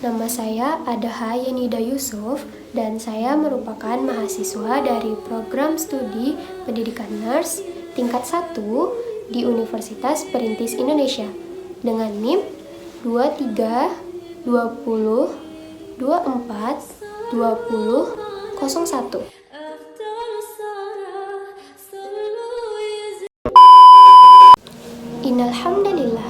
Nama saya Adaha Yenida Yusuf dan saya merupakan mahasiswa dari program studi pendidikan nurse tingkat 1 di Universitas Perintis Indonesia dengan NIM 23 20 24 20 01. Innal hamdalillah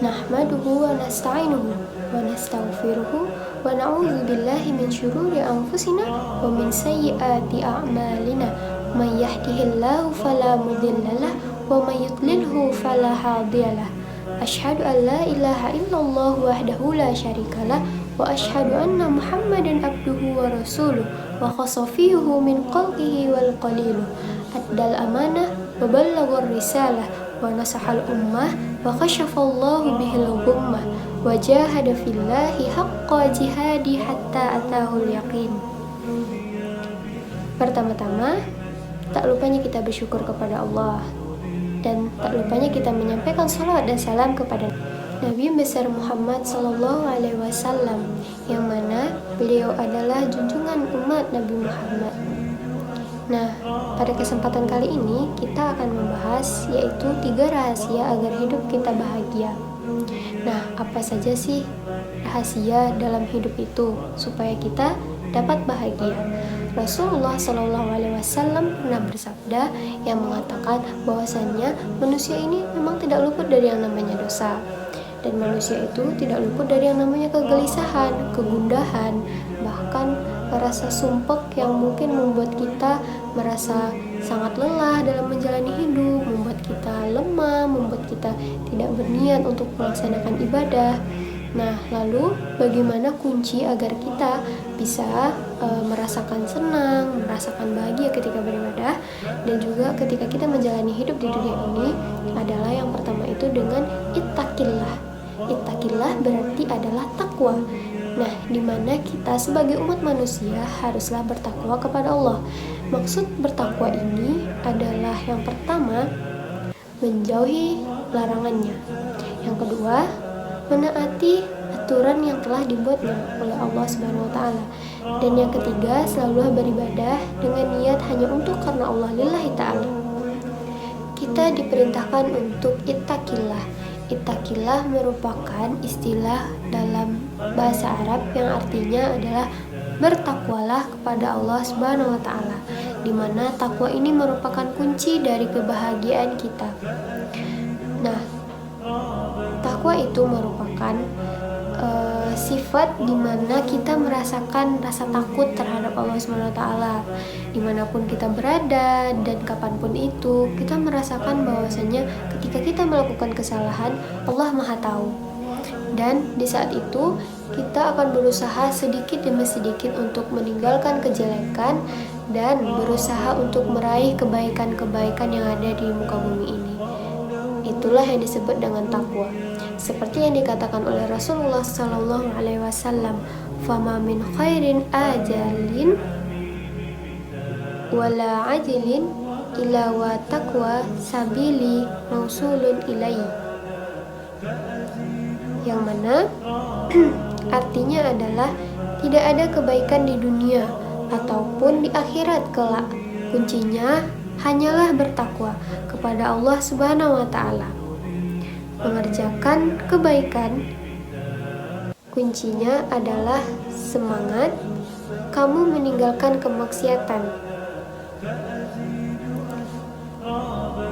nahmaduhu wa nasta'inuhu wa nastaghfiruhu wa na'udzu billahi min syururi anfusina wa min sayyiati a'malina may yahdihillahu fala mudhillalah wa may yudlilhu fala hadiyalah. Asyhadu an la ilaha illallah wahdahu la syarikalah wa asyhadu anna Muhammadan abduhu wa rasuluh wa khasafiyuhu min khalqihi wal qaliluh addal amanah wa ballaghar risalah wa nasahal ummah wa kashafallahu bihil ghummah wa jahada fillahi haqqa jihadi hatta atahul yaqin. Pertama-tama, tak lupanya kita bersyukur kepada Allah dan tak lupanya kita menyampaikan salawat dan salam kepada Nabi besar Muhammad Sallallahu Alaihi Wasallam, yang mana beliau adalah junjungan umat Nabi Muhammad. Nah, pada kesempatan kali ini kita akan membahas yaitu 3 rahasia agar hidup kita bahagia. Nah, apa saja sih rahasia dalam hidup itu supaya kita dapat bahagia? Rasulullah Shallallahu Alaihi Wasallam pernah bersabda yang mengatakan bahwasannya manusia ini memang tidak luput dari yang namanya dosa, dan manusia itu tidak luput dari yang namanya kegelisahan, kegundahan, bahkan rasa sumpek yang mungkin membuat kita merasa sangat lelah dalam menjalani hidup, membuat kita lemah, membuat kita tidak berniat untuk melaksanakan ibadah. Nah, lalu bagaimana kunci agar kita bisa merasakan senang, merasakan bahagia ketika beribadah, dan juga ketika kita menjalani hidup di dunia ini adalah yang pertama itu dengan ittaqillah. Ittaqillah berarti adalah takwa. Nah, di mana kita sebagai umat manusia haruslah bertakwa kepada Allah. Maksud bertakwa ini adalah yang pertama, menjauhi larangannya. Yang kedua, menaati aturan yang telah dibuatnya oleh Allah Subhanahu wa taala. Dan yang ketiga, selalu beribadah dengan niat hanya untuk karena Allah lillahi ta'ala. Kita diperintahkan untuk ittaqillah. Ittaqillah merupakan istilah dalam bahasa Arab yang artinya adalah bertakwalah kepada Allah Subhanahu wa taala, di mana takwa ini merupakan kunci dari kebahagiaan kita. Nah, takwa itu merupakan sifat di mana kita merasakan rasa takut terhadap Allah Subhanahu wa taala. Dimanapun kita berada dan kapanpun itu, kita merasakan bahwasanya ketika kita melakukan kesalahan, Allah Maha Tahu. Dan di saat itu, kita akan berusaha sedikit demi sedikit untuk meninggalkan kejelekan dan berusaha untuk meraih kebaikan-kebaikan yang ada di muka bumi ini. Itulah yang disebut dengan takwa. Seperti yang dikatakan oleh Rasulullah Sallallahu Alaihi Wasallam, "Fama min khairin ajalin wala ajilin illa wa taqwa sabili mausulun ilai." Yang mana artinya adalah tidak ada kebaikan di dunia ataupun di akhirat kelak. Kuncinya hanyalah bertakwa kepada Allah Subhanahu wa taala. Mengerjakan kebaikan kuncinya adalah semangat kamu meninggalkan kemaksiatan.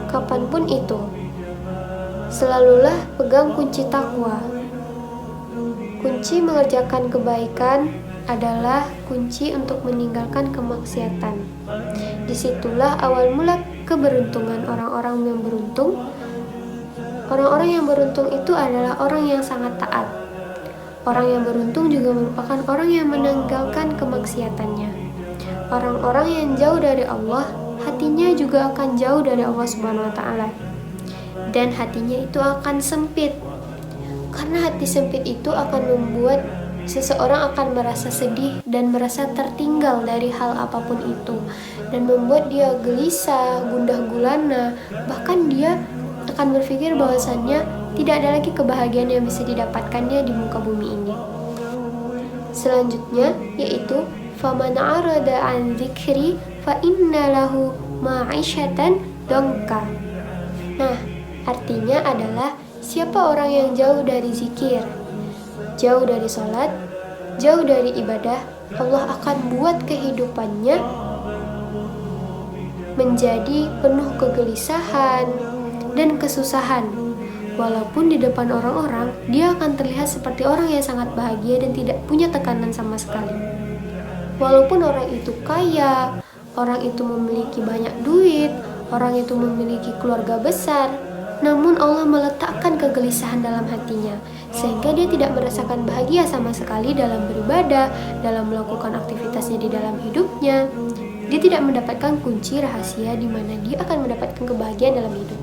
Kapanpun itu, selalulah pegang kunci takwa. Kunci mengerjakan kebaikan adalah kunci untuk meninggalkan kemaksiatan. Disitulah awal mula keberuntungan orang-orang yang beruntung. Orang-orang yang beruntung itu adalah orang yang sangat taat. Orang yang beruntung juga merupakan orang yang meninggalkan kemaksiatannya. Orang-orang yang jauh dari Allah, hatinya juga akan jauh dari Allah Subhanahu wa taala. Dan hatinya itu akan sempit. Karena hati sempit itu akan membuat seseorang akan merasa sedih dan merasa tertinggal dari hal apapun itu, dan membuat dia gelisah, gundah gulana, bahkan dia akan berpikir bahwasannya tidak ada lagi kebahagiaan yang bisa didapatkannya di muka bumi ini. Selanjutnya yaitu faman arada an dzikri fa inna lahu ma'isyatan dongka. Nah, artinya adalah siapa orang yang jauh dari zikir, jauh dari sholat, jauh dari ibadah, Allah akan buat kehidupannya menjadi penuh kegelisahan dan kesusahan. Walaupun di depan orang-orang, dia akan terlihat seperti orang yang sangat bahagia dan tidak punya tekanan sama sekali. Walaupun orang itu kaya, orang itu memiliki banyak duit, orang itu memiliki keluarga besar, namun Allah meletakkan kegelisahan dalam hatinya, sehingga dia tidak merasakan bahagia sama sekali dalam beribadah, dalam melakukan aktivitasnya di dalam hidupnya. Dia tidak mendapatkan kunci rahasia di mana dia akan mendapatkan kebahagiaan dalam hidup.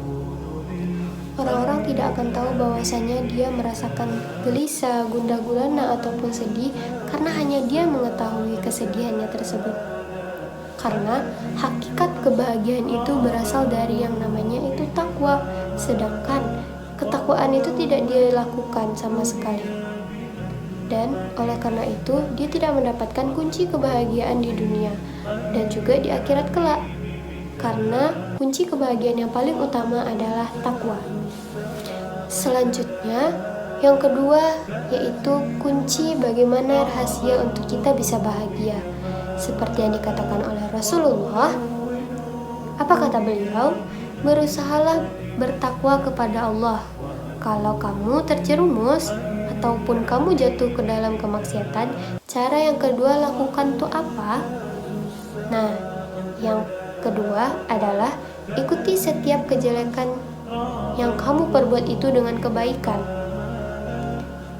Orang-orang tidak akan tahu bahwasanya dia merasakan gelisah, gundah gulana ataupun sedih karena hanya dia mengetahui kesedihannya tersebut. Karena hakikat kebahagiaan itu berasal dari yang namanya itu takwa, sedangkan ketakwaan itu tidak dia lakukan sama sekali. Dan oleh karena itu dia tidak mendapatkan kunci kebahagiaan di dunia dan juga di akhirat kelak. Karena kunci kebahagiaan yang paling utama adalah takwa. Selanjutnya, yang kedua yaitu kunci bagaimana rahasia untuk kita bisa bahagia. Seperti yang dikatakan oleh Rasulullah, apa kata beliau? Berusahalah bertakwa kepada Allah. Kalau kamu terjerumus ataupun kamu jatuh ke dalam kemaksiatan, cara yang kedua lakukan tuh apa? Nah, yang kedua adalah ikuti setiap kejelekan yang kamu perbuat itu dengan kebaikan.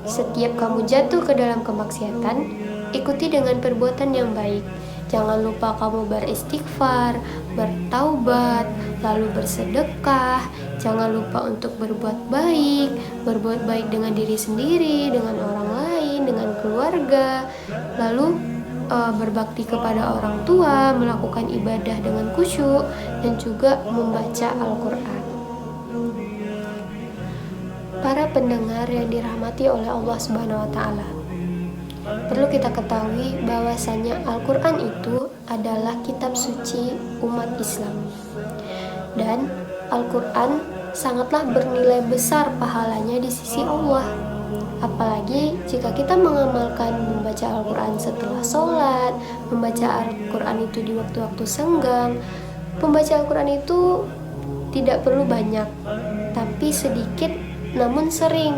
Setiap kamu jatuh ke dalam kemaksiatan, ikuti dengan perbuatan yang baik. Jangan lupa kamu beristighfar, bertaubat, lalu bersedekah. Jangan lupa untuk berbuat baik dengan diri sendiri, dengan orang lain, dengan keluarga. Lalu berbakti kepada orang tua, melakukan ibadah dengan khusyuk, dan juga membaca Al-Quran. Para pendengar yang dirahmati oleh Allah Subhanahu wa Ta'ala, perlu kita ketahui bahwasanya Al-Quran itu adalah kitab suci umat Islam, dan Al-Quran sangatlah bernilai besar pahalanya di sisi Allah. Apalagi jika kita mengamalkan membaca Al-Quran setelah sholat, membaca Al-Quran itu di waktu-waktu senggang. Membaca Al-Quran itu tidak perlu banyak, tapi sedikit namun sering.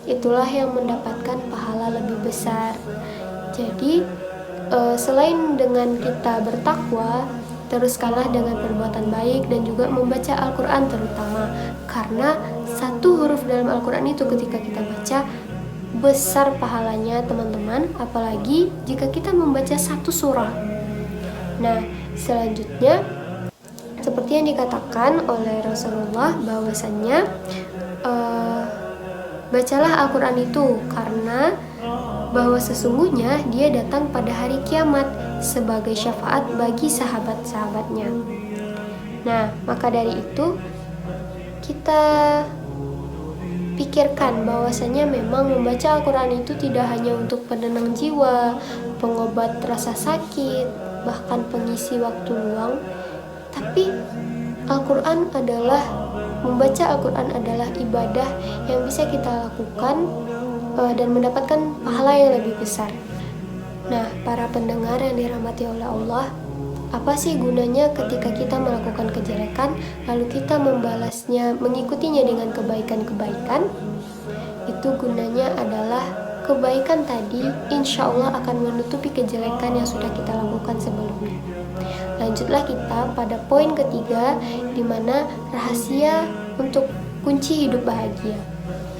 Itulah yang mendapatkan pahala lebih besar. Jadi selain dengan kita bertakwa, teruskanlah dengan perbuatan baik dan juga membaca Al-Quran terutama. Karena satu huruf dalam Al-Quran itu ketika kita baca, besar pahalanya teman-teman, apalagi jika kita membaca satu surah. Nah, selanjutnya seperti yang dikatakan oleh Rasulullah bahwasannya bacalah Al-Quran itu karena bahwa sesungguhnya dia datang pada hari kiamat sebagai syafaat bagi sahabat-sahabatnya. Nah, maka dari itu kita pikirkan bahwasanya memang membaca Al-Quran itu tidak hanya untuk penenang jiwa, pengobat rasa sakit, bahkan pengisi waktu luang, tapi membaca Al-Quran adalah ibadah yang bisa kita lakukan dan mendapatkan pahala yang lebih besar. Nah, para pendengar yang dirahmati oleh Allah, apa sih gunanya ketika kita melakukan kejelekan lalu kita membalasnya, mengikutinya dengan kebaikan-kebaikan? Itu gunanya adalah kebaikan tadi insya Allah akan menutupi kejelekan yang sudah kita lakukan sebelumnya. Lanjutlah kita pada poin ketiga, di mana rahasia untuk kunci hidup bahagia.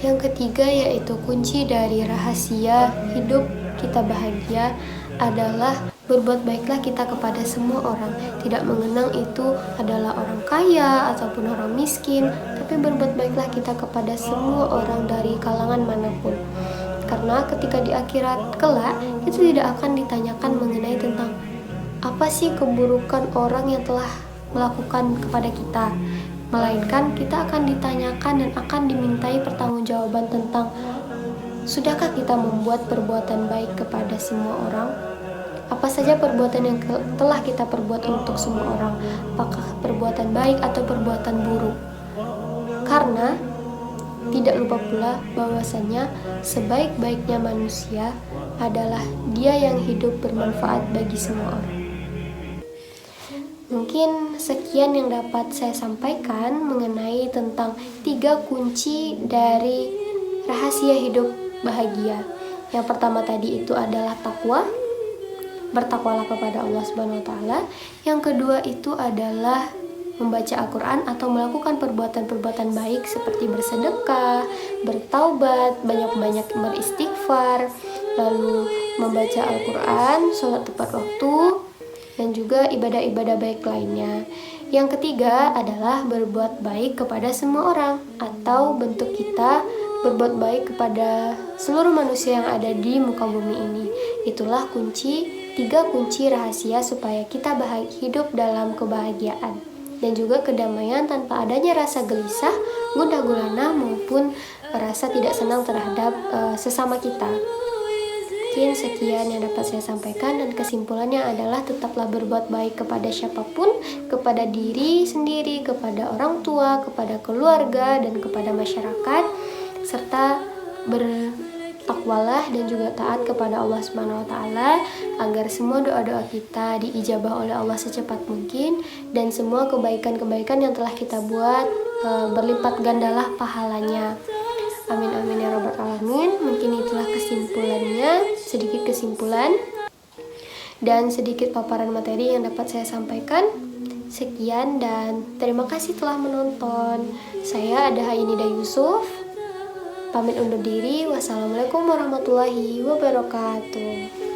Yang ketiga yaitu kunci dari rahasia hidup kita bahagia adalah berbuat baiklah kita kepada semua orang, tidak mengenang itu adalah orang kaya ataupun orang miskin, tapi berbuat baiklah kita kepada semua orang dari kalangan manapun. Karena ketika di akhirat kelak, itu tidak akan ditanyakan mengenai tentang apa sih keburukan orang yang telah melakukan kepada kita, melainkan kita akan ditanyakan dan akan dimintai pertanggungjawaban tentang Sudahkah kita membuat perbuatan baik kepada semua orang? Apa saja perbuatan yang telah kita perbuat untuk semua orang? Apakah perbuatan baik atau perbuatan buruk? Karena tidak lupa pula bahwasanya sebaik-baiknya manusia adalah dia yang hidup bermanfaat bagi semua orang. Mungkin sekian yang dapat saya sampaikan mengenai tentang 3 kunci dari rahasia hidup bahagia. Yang pertama tadi itu adalah takwa, bertakwalah kepada Allah Subhanahu wa taala. Yang kedua itu adalah membaca Al-Quran atau melakukan perbuatan-perbuatan baik seperti bersedekah, bertaubat, banyak-banyak beristighfar, lalu membaca Al-Quran, sholat tepat waktu, dan juga ibadah-ibadah baik lainnya. Yang ketiga adalah berbuat baik kepada semua orang, atau bentuk kita berbuat baik kepada seluruh manusia yang ada di muka bumi ini. Itulah 3 kunci rahasia supaya kita hidup dalam kebahagiaan dan juga kedamaian tanpa adanya rasa gelisah, gundah gulana maupun rasa tidak senang terhadap sesama kita. Mungkin sekian yang dapat saya sampaikan, dan kesimpulannya adalah tetaplah berbuat baik kepada siapapun, kepada diri sendiri, kepada orang tua, kepada keluarga, dan kepada masyarakat, serta bertakwalah dan juga taat kepada Allah Subhanahu wa taala agar semua doa-doa kita diijabah oleh Allah secepat mungkin, dan semua kebaikan-kebaikan yang telah kita buat berlipat gandalah pahalanya. Amin amin ya rabbal alamin. Mungkin itulah kesimpulannya, sedikit kesimpulan dan sedikit paparan materi yang dapat saya sampaikan. Sekian dan terima kasih telah menonton. Saya Ada Hayenida Yusuf, pamit undur diri. Wassalamualaikum warahmatullahi wabarakatuh.